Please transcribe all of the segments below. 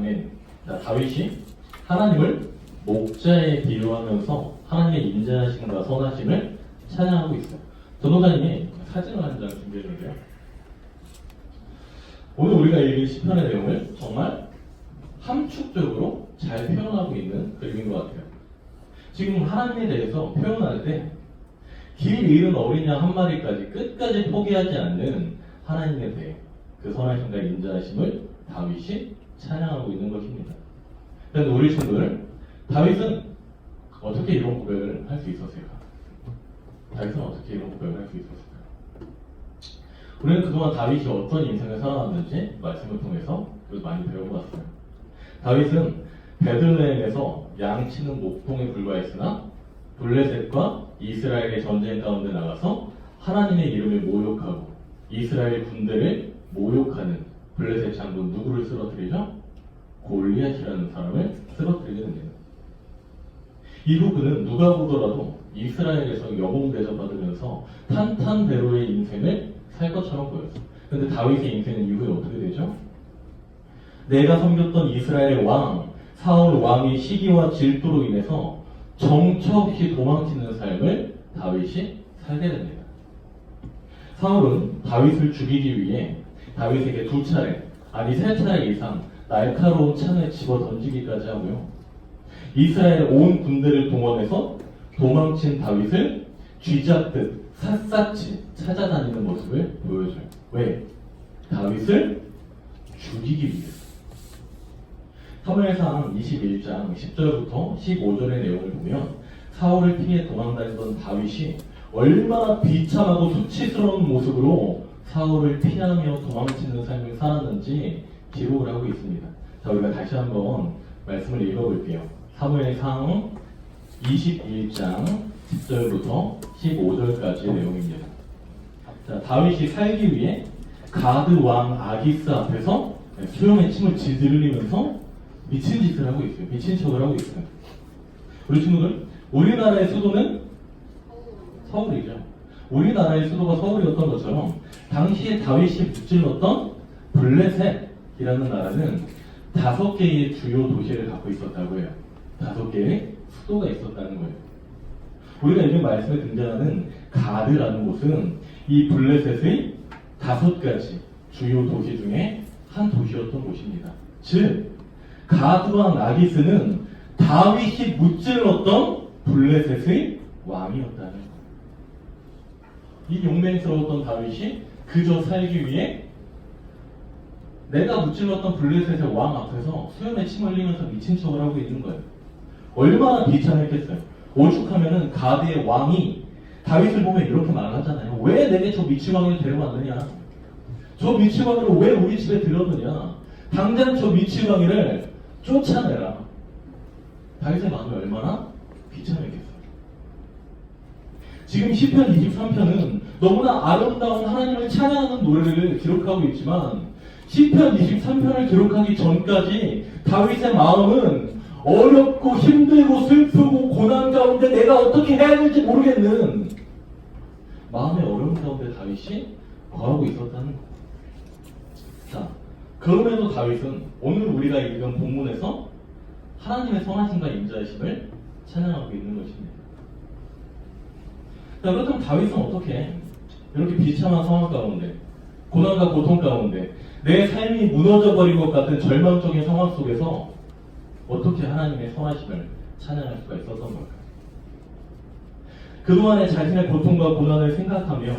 아멘. 자, 다윗이 하나님을 목자에 비유하면서 하나님의 인자하심과 선하심을 찬양하고 있어요. 전도사님이 사진을 한 장 준비했는데요. 오늘 우리가 읽은 시편의 내용을 정말 함축적으로 잘 표현하고 있는 그림인 것 같아요. 지금 하나님에 대해서 표현할 때 길 잃은 어린 양 한 마리까지 끝까지 포기하지 않는 하나님에 대해 그 선하심과 인자하심을 다윗이 찬양하고 있는 것입니다. 그런데 우리 친구들, 다윗은 어떻게 이런 고백을 할 수 있었을까? 다윗은 어떻게 이런 고백을 할 수 있었을까요? 우리는 그동안 다윗이 어떤 인생을 살아왔는지 말씀을 통해서 많이 배워봤어요. 다윗은 베들레헴에서 양치는 목동에 불과했으나 블레셋과 이스라엘의 전쟁 가운데 나가서 하나님의 이름을 모욕하고 이스라엘 군대를 모욕하는 블레셋 장군 누구를 쓰러뜨리죠? 골리앗이라는 사람을 쓰러뜨리게 됩니다. 이후 그는 누가 보더라도 이스라엘에서 여봉 대접받으면서 탄탄대로의 인생을 살 것처럼 보였어. 그런데 다윗의 인생은 이후에 어떻게 되죠? 내가 섬겼던 이스라엘 왕 사울 왕의 시기와 질투로 인해서 정처 없이 도망치는 삶을 다윗이 살게 됩니다. 사울은 다윗을 죽이기 위해 다윗에게 2차례, 아니 3차례 이상 날카로운 창을 집어 던지기까지 하고요. 이스라엘 온 군대를 동원해서 도망친 다윗을 쥐잡듯 샅샅이 찾아다니는 모습을 보여줘요. 왜? 다윗을 죽이기 위해서. 사무엘상 21장 10절부터 15절의 내용을 보면 사울을 피해 도망다니던 다윗이 얼마나 비참하고 수치스러운 모습으로 사울을 피하며 도망치는 삶을 살았는지 기록을 하고 있습니다. 자, 우리가 다시 한번 말씀을 읽어볼게요. 사무엘상 21장 10절부터 15절까지의 내용입니다. 자, 다윗이 살기 위해 가드 왕 아기스 앞에서 수염의 침을 지르면서 미친 짓을 하고 있어요. 미친 척을 하고 있어요. 우리 친구들, 우리나라의 수도는 서울이죠. 우리나라의 수도가 서울이었던 것처럼 당시에 다윗이 무찔렀던 블레셋이라는 나라는 5개의 주요 도시를 갖고 있었다고 해요. 5개의 수도가 있었다는 거예요. 우리가 읽은 말씀에 등장하는 가드라는 곳은 이 블레셋의 5가지 주요 도시 중에 한 도시였던 곳입니다. 즉 가드왕 아기스는 다윗이 무찔렀던 블레셋의 왕이었다는 거예요. 이 용맹스러웠던 다윗이 그저 살기 위해 내가 무찔렀던 블레셋의 왕 앞에서 수염에 침 흘리면서 미친 척을 하고 있는 거예요. 얼마나 비참했겠어요. 오죽하면은 가드의 왕이 다윗을 보면 이렇게 말하잖아요. 왜 내게 저 미치광이를 데려왔느냐? 저 미치광이를 왜 우리 집에 들였느냐? 당장 저 미치광이를 쫓아내라. 다윗의 마음이 얼마나 비참했겠어요. 지금 시편 23편은 너무나 아름다운 하나님을 찬양하는 노래를 기록하고 있지만 시편 23편을 기록하기 전까지 다윗의 마음은 어렵고 힘들고 슬프고 고난 가운데 내가 어떻게 해야 될지 모르겠는 마음의 어려움 가운데 다윗이 거하고 있었다는 거예요. 자, 그럼에도 다윗은 오늘 우리가 읽은 본문에서 하나님의 선하심과 인자하심을 찬양하고 있는 것입니다. 자, 그렇다면 다윗은 어떻게 이렇게 비참한 상황 가운데, 고난과 고통 가운데, 내 삶이 무너져버린 것 같은 절망적인 상황 속에서 어떻게 하나님의 선하심을 찬양할 수가 있었던 걸까요? 그동안의 자신의 고통과 고난을 생각하며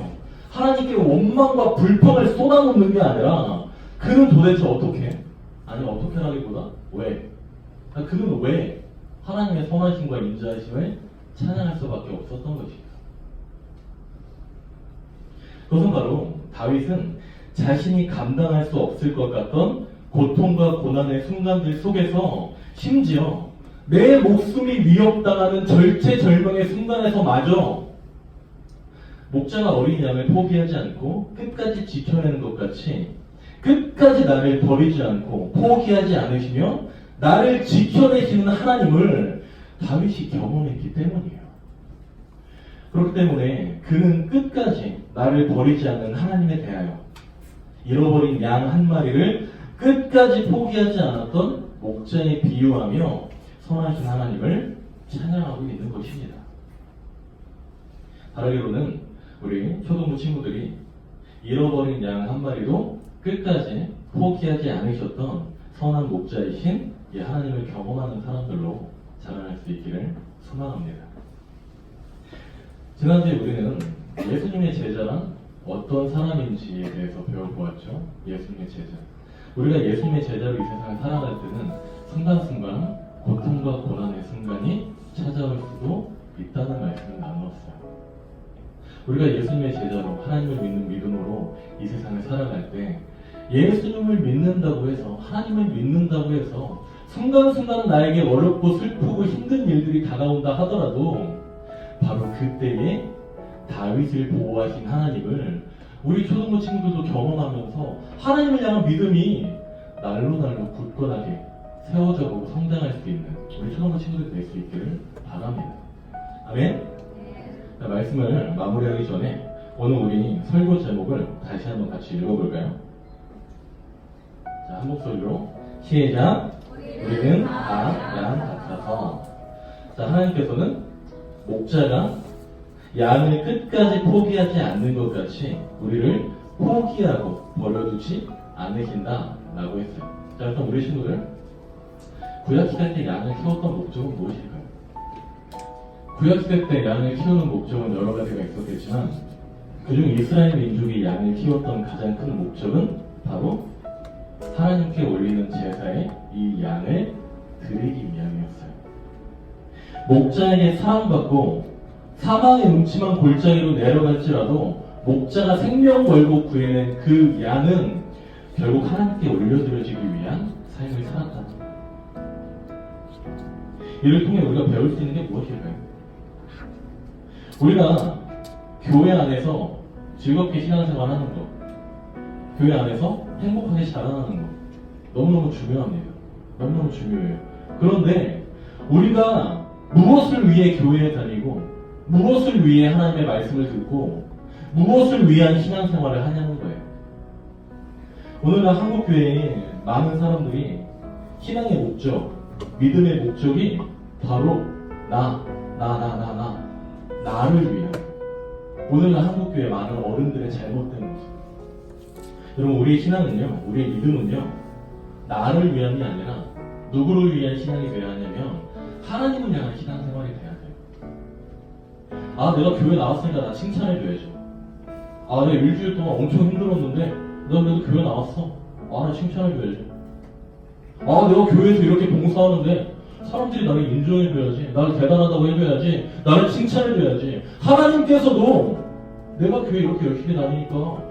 하나님께 원망과 불평을 쏟아놓는 게 아니라 그는 도대체 어떻게, 아니 어떻게라기보다 왜, 그는 왜 하나님의 선하심과 인자하심을 찬양할 수밖에 없었던 것입니다. 그것은 바로 다윗은 자신이 감당할 수 없을 것 같던 고통과 고난의 순간들 속에서 심지어 내 목숨이 위협당하는 절체절명의 순간에서마저 목자가 어린 양을 포기하지 않고 끝까지 지켜내는 것 같이 끝까지 나를 버리지 않고 포기하지 않으시며 나를 지켜내시는 하나님을 다윗이 경험했기 때문이에요. 그렇기 때문에 그는 끝까지 나를 버리지 않는 하나님에 대하여 잃어버린 양 한 마리를 끝까지 포기하지 않았던 목자에 비유하며 선하신 하나님을 찬양하고 있는 것입니다. 다르게로는 우리 초등부 친구들이 잃어버린 양 한 마리도 끝까지 포기하지 않으셨던 선한 목자이신 이 하나님을 경험하는 사람들로 자라날 수 있기를 소망합니다. 지난주에 우리는 예수님의 제자란 어떤 사람인지에 대해서 배워보았죠. 예수님의 제자. 우리가 예수님의 제자로 이 세상을 살아갈 때는 순간순간 고통과 고난의 순간이 찾아올 수도 있다는 말씀을 나누었어요. 우리가 예수님의 제자로 하나님을 믿는 믿음으로 이 세상을 살아갈 때 예수님을 믿는다고 해서, 하나님을 믿는다고 해서 순간순간 나에게 어렵고 슬프고 힘든 일들이 다가온다 하더라도 바로 그때에 다윗을 보호하신 하나님을 우리 초등부 친구들도 경험하면서 하나님을 향한 믿음이 날로 굳건하게 세워져 보고 성장할 수 있는 우리 초등부 친구들이 될 수 있기를 바랍니다. 아멘? 자, 말씀을 마무리하기 전에 오늘 우리 설교 제목을 다시 한번 같이 읽어볼까요? 자, 한 목소리로 시작. 우리는 다 양 같아서. 자, 하나님께서는 목자가 양을 끝까지 포기하지 않는 것 같이 우리를 포기하고 버려두지 않으신다 라고 했어요. 자, 일단 우리 친구들, 구약시대 때 양을 키웠던 목적은 무엇일까요? 구약시대 때 양을 키우는 목적은 여러 가지가 있었겠지만 그중 이스라엘 민족이 양을 키웠던 가장 큰 목적은 바로 하나님께 올리는 제사에 이 양을 드리기 위함이었어요. 목자에게 사랑받고 사망의 음침한 골짜기로 내려갈지라도 목자가 생명 걸고 구해낸 그 양은 결국 하나님께 올려드려지기 위한 삶을 살았다는 거예요. 이를 통해 우리가 배울 수 있는 게 무엇일까요? 우리가 교회 안에서 즐겁게 신앙생활하는 것, 교회 안에서 행복하게 자라나는 것 너무너무 중요합니다. 너무너무 중요해요. 그런데 우리가 무엇을 위해 교회에 다니고 무엇을 위해 하나님의 말씀을 듣고 무엇을 위한 신앙생활을 하냐는 거예요. 오늘날 한국교회에 많은 사람들이 신앙의 목적, 믿음의 목적이 바로 나를 위한, 오늘날 한국교회 많은 어른들의 잘못된 모습. 여러분, 우리의 신앙은요, 우리의 믿음은요, 나를 위함이 아니라 누구를 위한 신앙이 되어야 하냐면 하나님을 향한 신앙생활이 돼야 돼요. 아, 내가 교회 나왔으니까 나 칭찬해줘야죠. 아, 내가 일주일 동안 엄청 힘들었는데 너 그래도 교회 나왔어. 아, 나 칭찬해줘야죠. 아, 내가 교회에서 이렇게 봉사하는데 사람들이 나를 인정해줘야지, 나를 대단하다고 해줘야지, 나를 칭찬해줘야지. 하나님께서도 내가 교회 이렇게 열심히 다니니까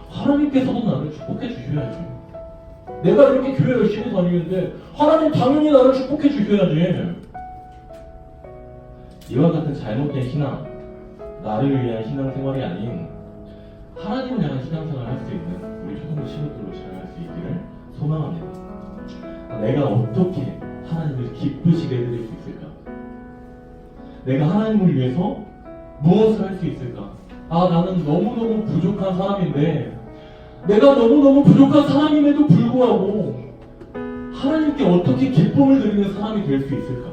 하나님께서도 나를 축복해 주셔야지. 내가 이렇게 교회 열심히 다니는데 하나님 당연히 나를 축복해 주셔야지. 이와 같은 잘못된 신앙, 나를 위한 신앙생활이 아닌 하나님을 향한 신앙생활을 할 수 있는 우리 초등부 친구들로 자라날 수 있기를 소망합니다. 내가 어떻게 하나님을 기쁘시게 해드릴 수 있을까? 내가 하나님을 위해서 무엇을 할 수 있을까? 아, 나는 너무너무 부족한 사람인데, 내가 너무너무 부족한 사람임에도 불구하고 하나님께 어떻게 기쁨을 드리는 사람이 될 수 있을까?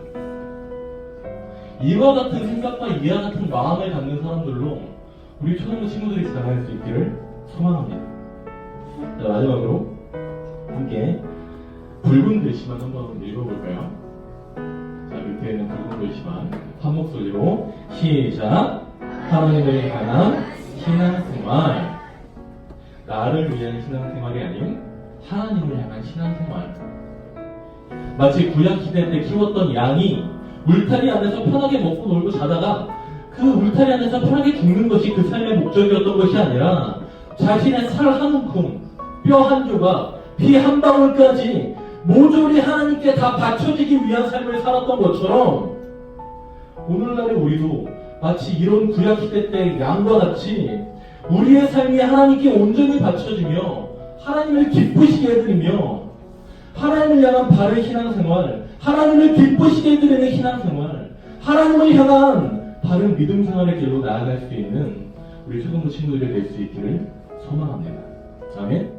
이와 같은 생각과 이와 같은 마음을 갖는 사람들로 우리 초등부 친구들이 자라날 수 있기를 소망합니다. 자, 마지막으로 함께 붉은 글씨만 한번 읽어볼까요? 자, 밑에 있는 붉은 글씨만 한 목소리로 시작. 하나님을 향한 신앙생활. 나를 위한 신앙생활이 아닌 하나님을 향한 신앙생활. 마치 구약시대 때 키웠던 양이 울타리 안에서 편하게 먹고 놀고 자다가 그 울타리 안에서 편하게 죽는 것이 그 삶의 목적이었던 것이 아니라 자신의 살 한 움큼, 뼈 한 조각, 피 한 방울까지 모조리 하나님께 다 바쳐지기 위한 삶을 살았던 것처럼 오늘날의 우리도 마치 이런 구약시대 때 양과 같이 우리의 삶이 하나님께 온전히 바쳐지며 하나님을 기쁘시게 해드리며 하나님을 향한 바른 신앙생활, 하나님을 기쁘시게 해드리는 신앙생활, 하나님을 향한 바른 믿음 생활의 길로 나아갈 수 있는 우리 초등부 친구들이 될 수 있기를 소망합니다. 아멘.